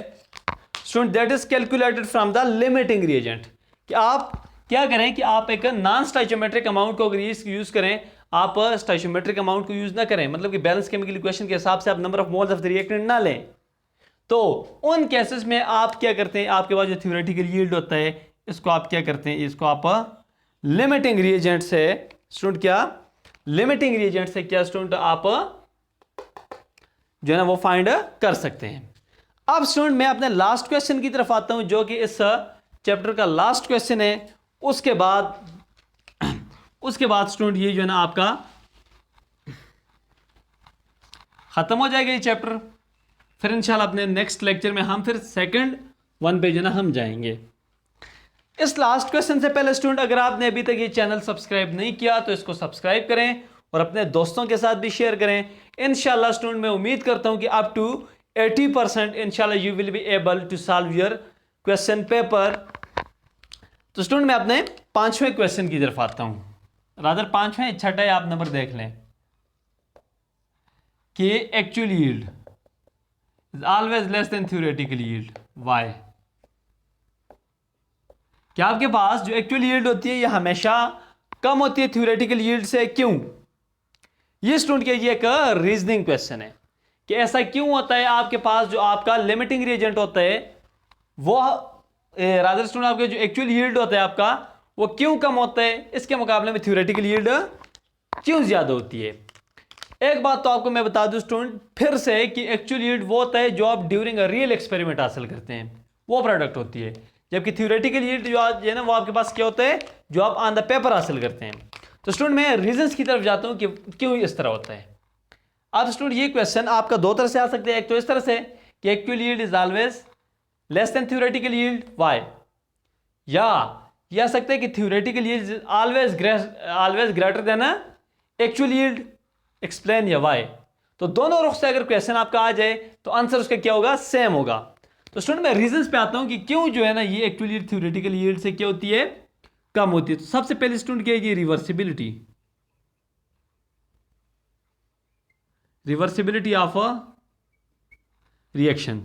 student that is calculated from the limiting reagent, कि आप क्या करें कि आप एक नॉन स्टाइचोमेट्रिक अमाउंट को अगर यूज करें, आप स्टाइचोमेट्रिक अमाउंट को यूज ना करें, मतलब कि बैलेंस केमिकल इक्वेशन के हिसाब से आप number of moles of the reactant ना लें, तो उन केसेस में आप क्या करते हैं, आपके पास जो थ्योरेटिकल यील्ड होता है इसको आप क्या करते हैं, इसको आप लिमिटिंग रिएजेंट से स्टूडेंट क्या, लिमिटिंग रिएजेंट से क्या स्टूडेंट आप जो है ना वो फाइंड कर सकते हैं। अब स्टूडेंट मैं अपने लास्ट क्वेश्चन की तरफ आता हूं जो कि इस चैप्टर का लास्ट क्वेश्चन है। उसके बाद स्टूडेंट ये जो है ना आपका खत्म हो जाएगा ये चैप्टर, फिर इंशाल्लाह अपने नेक्स्ट लेक्चर में हम फिर सेकंड वन पे जो ना हम जाएंगे। इस लास्ट क्वेश्चन से पहले स्टूडेंट अगर आपने अभी तक ये चैनल सब्सक्राइब नहीं किया तो इसको सब्सक्राइब करें और अपने दोस्तों के साथ भी शेयर करें। इंशाल्लाह स्टूडेंट मैं उम्मीद करता हूं कि अप टू 80% इंशाल्लाह you will be able to solve your question paper. तो स्टूडेंट मैं अपने पांचवें क्वेश्चन की तरफ आता हूं, रादर पांचवें छठा आप नंबर देख लें कि actual yield is always less than theoretical yield, why? क्या आपके पास जो एक्चुअल यील्ड होती है ये हमेशा कम होती है थ्योरेटिकल यील्ड से, क्यों? ये स्टूडेंट के ये एक रीजनिंग क्वेश्चन है कि ऐसा क्यों होता है। आपके पास जो आपका लिमिटिंग रिएजेंट होता है वो रादर स्टूडेंट आपके जो एक्चुअल यील्ड होता है आपका वो क्यों कम होता है, इसके मुकाबले में थ्योरेटिकल यील्ड क्यों ज्यादा होती है? एक बात तो आपको मैं बता दूं स्टूडेंट फिर से कि एक्चुअल यील्ड वो होता है जो आप ड्यूरिंग अ रियल एक्सपेरिमेंट हासिल करते हैं, वो प्रोडक्ट होती है, जबकि थ्योरेटिकल यील्ड जो है ना वो आपके पास क्या होता है जो आप ऑन द पेपर हासिल करते हैं। तो स्टूडेंट मैं रीजंस की तरफ जाता हूं कि क्यों इस तरह होता है। अब स्टूडेंट ये क्वेश्चन आपका दो तरह से आ सकते हैं, एक तो इस तरह से कि actual yield is always less than theoretical yield, why? या ये आ सकता है कि theoretical yield is always greater than actual yield, explain या व्हाई? तो दोनों रुख से अगर क्वेश्चन आपका आ जाए तो आंसर उसका क्या होगा, सेम होगा। तो स्टूडेंट मैं रीजंस पे आता हूं कि क्यों जो है ना ये एक्चुअल यील्ड थ्योरेटिकल यील्ड से क्या होती है, कम होती है। तो सबसे पहले स्टूडेंट क्या है, reversibility, reversibility of a reaction,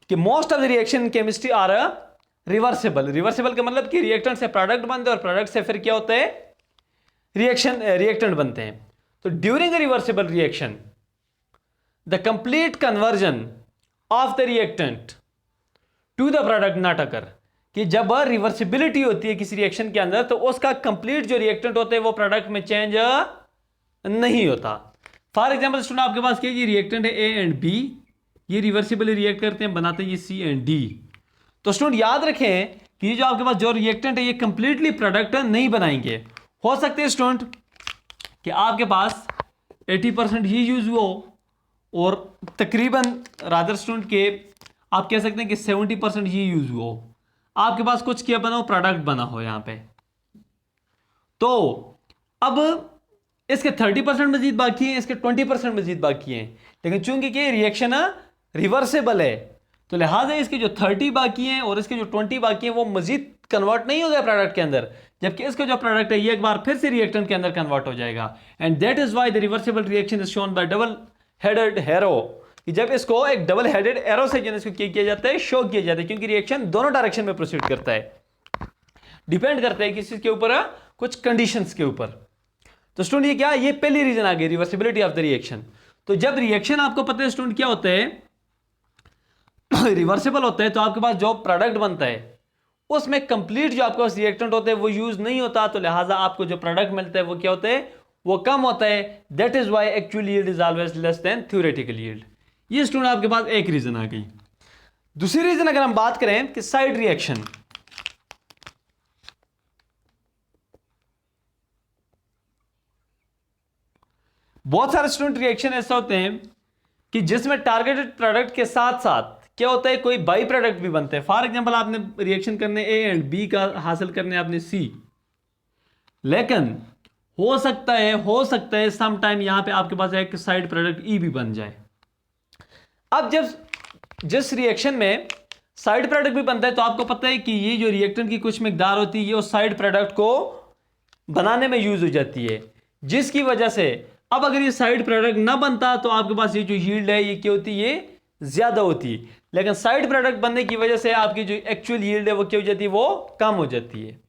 कि most of the reaction in chemistry are reversible. Reversible का मतलब कि रिएक्टेंट से प्रोडक्ट बनते हैं और प्रोडक्ट से फिर क्या होता है, रिएक्टेंट बनते हैं। तो during a reversible reaction the complete conversion of the reactant to the product not occur, कि जब रिवर्सिबिलिटी होती है किसी रिएक्शन के अंदर तो उसका कंप्लीट जो रिएक्टेंट होते हैं वो प्रोडक्ट में चेंज नहीं होता। फॉर एग्जाम्पल स्टूडेंट आपके पास क्या, ये रिएक्टेंट है ए एंड बी, ये रिवर्सिबली रिएक्ट करते हैं, बनाते हैं ये सी एंड डी। तो स्टूडेंट याद रखें कि ये जो आपके पास जो रिएक्टेंट है ये कंप्लीटली प्रोडक्ट नहीं बनाएंगे। हो सकते हैं स्टूडेंट कि आपके पास 80% ही यूज हो और तकरीबन रादर स्टूडेंट के आप कह सकते हैं कि 70% ये यूज हुआ हो, आपके पास कुछ क्या बना हो, प्रोडक्ट बना हो यहाँ पे। तो अब इसके 30% मजीद बाकी हैं, इसके 20% मजीद बाकी हैं, लेकिन चूंकि कि रिएक्शन रिवर्सेबल है तो लिहाजा इसके जो 30 बाकी हैं और इसके जो 20 बाकी हैं वो मजीद कन्वर्ट नहीं हो गया प्रोडक्ट के अंदर, जबकि इसका जो प्रोडक्ट है ये एक बार फिर से रिएक्टेंट के अंदर कन्वर्ट हो जाएगा। And that is why the reversible reaction is shown by double headed arrow, कि जब इसको एक डबल हेडेड एरो से जो इसको किया जाता है, शो किया जाता है, क्योंकि रिएक्शन दोनों डायरेक्शन में प्रोसीड करता है, डिपेंड करता है किसी के ऊपर, कुछ कंडीशंस के ऊपर। तो स्टूडेंट ये क्या, ये पहली रीजन आ गई रिवर्सिबिलिटी ऑफ द रिएक्शन। तो जब रिएक्शन आपको पता है स्टूडेंट क्या होता है, रिवर्सिबल होता है, तो आपके पास जो प्रोडक्ट बनता है उसमें कंप्लीट जो आपके पास रिएक्टेंट होते हैं वो यूज नहीं होता, तो लिहाजा आपको जो प्रोडक्ट मिलता है वो क्या होता है, वो कम होता है। That is why actual yield is always less than theoretical yield. ये स्टूडेंट आपके पास एक रीजन आ गई। दूसरी रीजन अगर हम बात करें कि साइड रिएक्शन, बहुत सारे स्टूडेंट रिएक्शन ऐसे होते हैं कि जिसमें टारगेटेड प्रोडक्ट के साथ साथ क्या होता है, कोई बाई प्रोडक्ट भी बनते हैं। फॉर एग्जांपल आपने रिएक्शन करने ए एंड बी का हासिल करने आपने सी, लेकिन हो सकता है सम टाइम यहां पे आपके पास एक साइड प्रोडक्ट ई भी बन जाए। अब जब जिस रिएक्शन में साइड प्रोडक्ट भी बनता है तो आपको पता है कि ये जो रिएक्टेंट की कुछ मिकदार होती है ये उस साइड प्रोडक्ट को बनाने में यूज हो जाती है, जिसकी वजह से अब अगर ये साइड प्रोडक्ट ना बनता तो आपके पास ये जो यील्ड है ये क्या होती है, ये ज्यादा होती है। लेकिन साइड प्रोडक्ट बनने की वजह से आपकी जो एक्चुअल यील्ड है वो क्या हो जाती है, वो कम हो जाती है।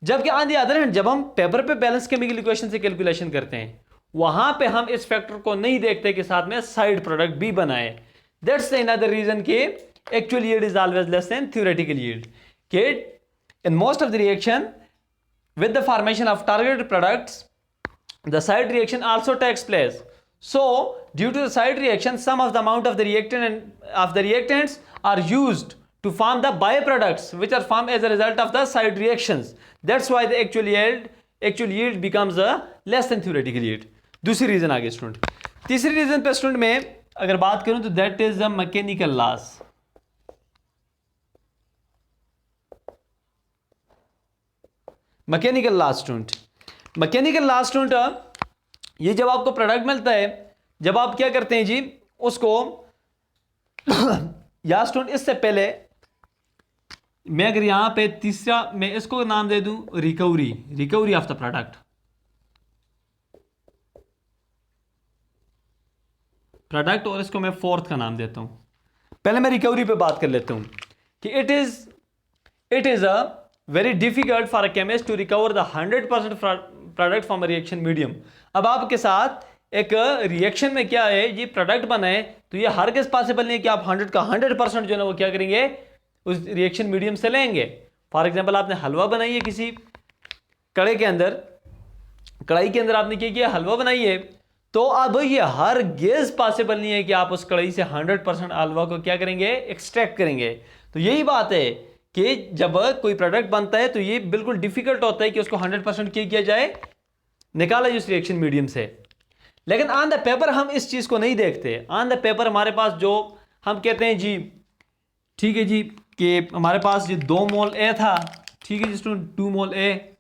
जबकि ऑन द अदर हैंड जब हम पेपर पे बैलेंस केमिकल इक्वेशन से कैलकुलेशन करते हैं वहां पे हम इस फैक्टर को नहीं देखते कि साथ में साइड प्रोडक्ट भी बनाए। दैट्स अनदर रीजन कि actual yield is always less than theoretical yield. कि in most of the reaction with the formation of targeted products the side reaction also takes place. So due to the side reaction some of the amount of the reactant and of the reactants are used to form the byproducts which are formed as a result of the side reactions. That's why the actual yield becomes a less than theoretical yield. दूसरी reason आ गई student. तीसरी reason पे student में अगर बात करूं तो that is the mechanical loss. Mechanical loss student, mechanical loss student ये जब आपको प्रोडक्ट मिलता है, जब आप क्या करते हैं जी उसको या स्टूडेंट इससे पहले मैं अगर यहां पे तीसरा मैं इसको नाम दे दूं रिकवरी ऑफ द प्रोडक्ट और इसको मैं फोर्थ का नाम देता हूं। पहले मैं रिकवरी पे बात कर लेता हूं कि it is a very difficult for a chemist to recover the 100% product from a reaction medium. अब आपके साथ एक रिएक्शन में क्या है, ये प्रोडक्ट बना है तो ये हर किस पॉसिबल नहीं है कि आप 100 का 100% जो है ना वो क्या करेंगे उस रिएक्शन मीडियम से लेंगे। फॉर एग्जांपल आपने हलवा बनाई है किसी कड़ाई के अंदर आपने क्या किया, हलवा बनाई है, तो अब ये हर गेज पॉसिबल नहीं है कि आप उस कड़ाई से 100% हलवा को क्या करेंगे, एक्सट्रैक्ट करेंगे। तो यही बात है कि जब कोई प्रोडक्ट बनता है तो ये बिल्कुल डिफिकल्ट होता है कि उसको 100% किया जाए, निकाला जाए उस रिएक्शन मीडियम से। लेकिन ऑन द पेपर हम इस चीज को नहीं देखते। ऑन द पेपर हमारे पास जो हम कहते हैं जी ठीक है जी कि हमारे पास ये 2 मोल ए था, ठीक है जी स्टूडेंट 2 मोल ए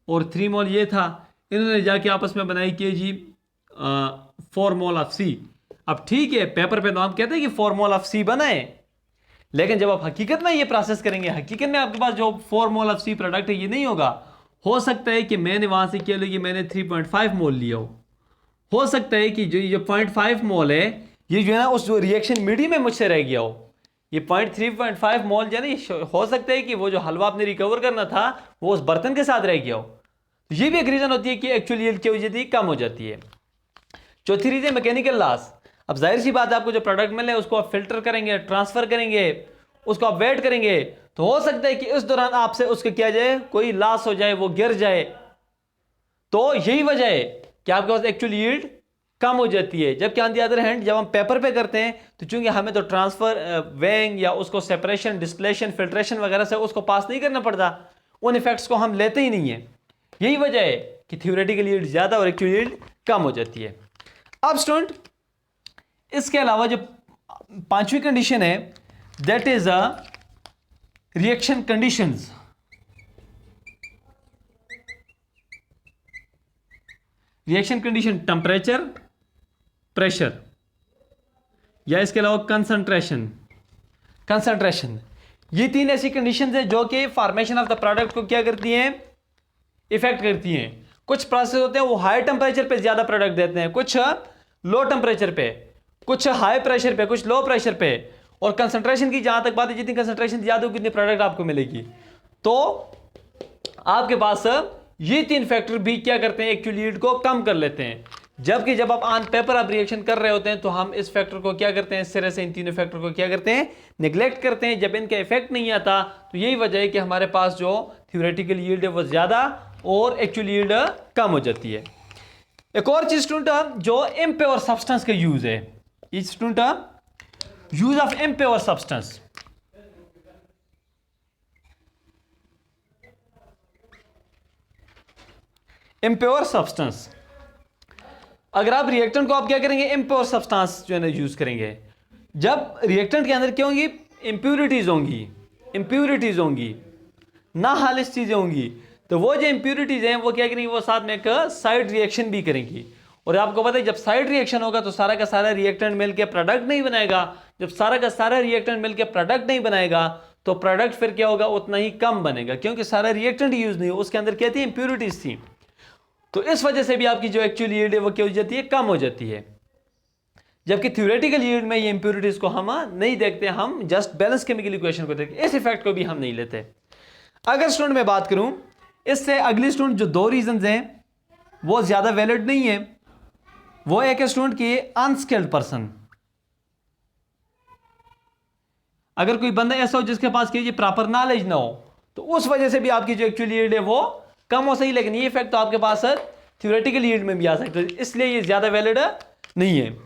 और 3 मोल ये था, इन्होंने जाके आपस में बनाई कि जी 4 मोल ऑफ सी। अब ठीक है पेपर पे तो हम कहते हैं कि 4 मोल ऑफ सी बनाए, लेकिन जब आप हकीकत में ये प्रोसेस करेंगे, हकीकत में आपके पास जो 4 मोल ऑफ सी प्रोडक्ट है ये नहीं होगा। हो सकता है कि मैंने वहां से क्या लिया, मैंने 3.5 मोल लिया हो सकता है कि जो ये 0.5 मोल है ये जो है ना उस जो रिएक्शन मीडियम में मुझसे रह गया हो। ये 3.5 मोल जो है ना हो सकता है कि वो जो हलवा आपने रिकवर करना था वो उस बर्तन के साथ रह गया हो। तो ये भी एक रीजन होती है कि एक्चुअली यील्ड क्या हो जाती है, कम हो जाती है। चौथी रीजन मैकेनिकल लॉस। अब जाहिर सी बात है आपको जो प्रोडक्ट मिले उसको आप फिल्टर करेंगे, ट्रांसफर करेंगे, उसको आप वेट करेंगे, तो हो सकता है कि इस दौरान आपसे उसको क्या जाए, कोई लॉस हो जाए, वो गिर जाए। तो यही वजह है कि आपके पास एक्चुअल यील्ड कम हो जाती है। जबकि ऑन द अदर हैंड जब हम पेपर पे करते हैं तो चूंकि हमें तो ट्रांसफर वेइंग या उसको सेपरेशन, डिस्टिलेशन, फिल्ट्रेशन वगैरह से उसको पास नहीं करना पड़ता, उन इफेक्ट्स को हम लेते ही नहीं है। यही वजह है कि थ्योरेटिकल यील्ड ज्यादा और एक्चुअल यील्ड कम हो जाती है। अब स्टूडेंट इसके अलावा जो पांचवी कंडीशन है that is a reaction conditions. Reaction condition temperature, pressure, या इसके अलावा कंसंट्रेशन। ये तीन ऐसी कंडीशंस हैं जो कि फॉर्मेशन ऑफ द प्रोडक्ट को क्या करती हैं, इफेक्ट करती हैं। कुछ प्रोसेस होते हैं वो हाई टेम्परेचर पे ज्यादा प्रोडक्ट देते हैं, कुछ लो टेम्परेचर पे, कुछ हाई प्रेशर पे, कुछ लो प्रेशर पे। और कंसंट्रेशन की जहां तक बात है, जितनी कंसंट्रेशन ज्यादा होगी उतनी प्रोडक्ट आपको मिलेगी। तो आपके पास ये तीन फैक्टर भी क्या करते हैं, एक्चुअल यील्ड को कम कर लेते हैं। जबकि जब आप ऑन पेपर आप रिएक्शन कर रहे होते हैं तो हम इस फैक्टर को क्या करते हैं, इस तरह से इन तीनों फैक्टर को क्या करते हैं, नेग्लेक्ट करते हैं। जब इनका इफेक्ट नहीं आता तो यही वजह है कि हमारे पास जो थ्योरेटिकल यील्ड है वो ज्यादा और एक्चुअल यील्ड कम हो जाती है। एक और चीज स्टूडेंट जो इम्प्योर सब्सटेंस का यूज है, student use of impure substance. Impure substance, अगर आप रिएक्टेंट को आप क्या करेंगे, इम्प्योर सब्सटेंस जो है ना यूज करेंगे। जब रिएक्टेंट के अंदर क्या होंगी, इंप्यूरिटीज होंगी, ना खालिस चीजें होंगी, तो वो जो इंप्यूरिटीज हैं वो क्या करेंगी, वो साथ में एक साइड रिएक्शन भी करेंगी। और आपको पता है जब साइड रिएक्शन होगा तो सारा का सारा रिएक्टेंट मिलकर प्रोडक्ट नहीं बनाएगा। जब सारा का सारा रिएक्टेंट मिलकर प्रोडक्ट नहीं बनाएगा तो प्रोडक्ट फिर क्या होगा, उतना ही कम बनेगा, क्योंकि सारा रिएक्टेंट यूज नहीं हो, उसके अंदर क्या थी, इंप्यूरिटीज थी। तो इस वजह से भी आपकी जो एक्चुअल यील्ड है वो क्या हो जाती है, कम हो जाती है। जबकि थ्योरेटिकल यील्ड में ये इंप्यूरिटीज को हम नहीं देखते, हम जस्ट बैलेंस केमिकल इक्वेशन को देखते, इस इफेक्ट को भी हम नहीं लेते। अगर स्टूडेंट मैं बात करूं इससे अगली स्टूडेंट जो दो रीजंस हैं वो ज्यादा वैलिड नहीं है। वो एक स्टूडेंट की अनस्किल्ड पर्सन, अगर कोई बंदा ऐसा हो जिसके पास कीजिए प्रॉपर नॉलेज ना हो तो उस वजह से भी आपकी जो एक्चुअल यील्ड है वो कम हो सही, लेकिन ये इफेक्ट तो आपके पास थ्योरेटिकल यील्ड में भी आ सकता है, इसलिए ये ज्यादा वैलिड नहीं है।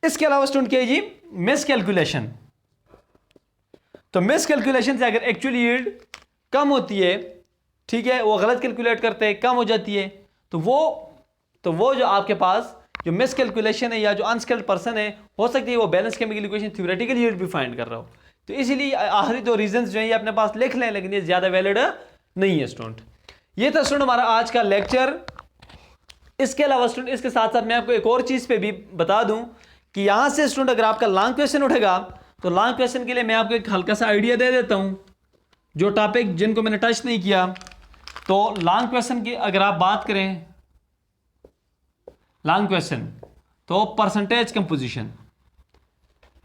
इसके अलावा स्टूडेंट क्या है जी, मिस कैलकुलेशन। तो मिस कैलकुलेशन से अगर एक्चुअल यील्ड कम होती है, ठीक है, वो गलत कैलकुलेट करते हैं, कम हो जाती है, तो वो जो आपके पास जो मिस कैलकुलेशन है या जो अनस्किल्ड पर्सन है, हो सकती है वो balance chemical equation theoretical yield भी फाइंड कर रहा हो। तो इसीलिए आखिरी दो रीजंस जो है ये अपने पास लिख लें, लेकिन ये ज्यादा वैलिड नहीं है स्टूडेंट। ये था स्टूडेंट हमारा आज का लेक्चर। इसके अलावा स्टूडेंट इसके साथ साथ मैं आपको एक और चीज पे भी बता दूं कि यहां से स्टूडेंट अगर आपका लॉन्ग क्वेश्चन उठेगा तो लॉन्ग क्वेश्चन के लिए मैं आपको एक हल्का सा आइडिया दे देता हूं, जो टॉपिक जिनको मैंने टच नहीं किया। तो लॉन्ग क्वेश्चन की अगर आप बात करें, लॉन्ग क्वेश्चन तो परसेंटेज कंपोजिशन,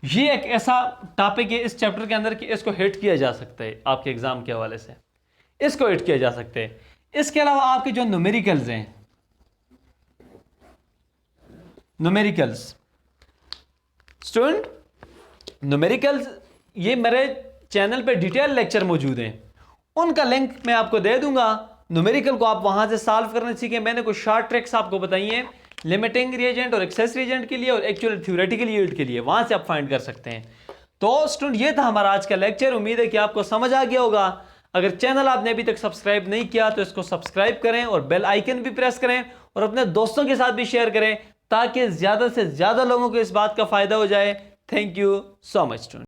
ये एक ऐसा टॉपिक है इस चैप्टर के अंदर कि इसको हिट किया जा सकता है, आपके एग्जाम के हवाले से इसको हिट किया जा सकता है। इसके अलावा आपके जो न्यूमेरिकल्स हैं, न्यूमेरिकल्स स्टूडेंट, न्यूमेरिकल्स ये मेरे चैनल पे डिटेल लेक्चर मौजूद हैं, उनका लिंक मैं आपको दे दूंगा। न्यूमेरिकल को आप वहां से सॉल्व करना सीखें। मैंने कुछ शॉर्ट ट्रिक्स आपको बताई हैं लिमिटिंग रिएजेंट और एक्सेस रिएजेंट के लिए और एक्चुअल थ्योरेटिकल यील्ड के लिए, वहां से आप फाइंड कर सकते हैं। तो स्टूडेंट ये था हमारा आज का लेक्चर, उम्मीद है कि आपको समझ आ गया होगा। अगर चैनल आपने अभी तक सब्सक्राइब नहीं किया तो इसको सब्सक्राइब करें और बेल आइकन भी प्रेस करें और अपने दोस्तों के साथ भी शेयर करें ताकि ज्यादा से ज्यादा लोगों को इस बात का फायदा हो जाए। Thank you so much student.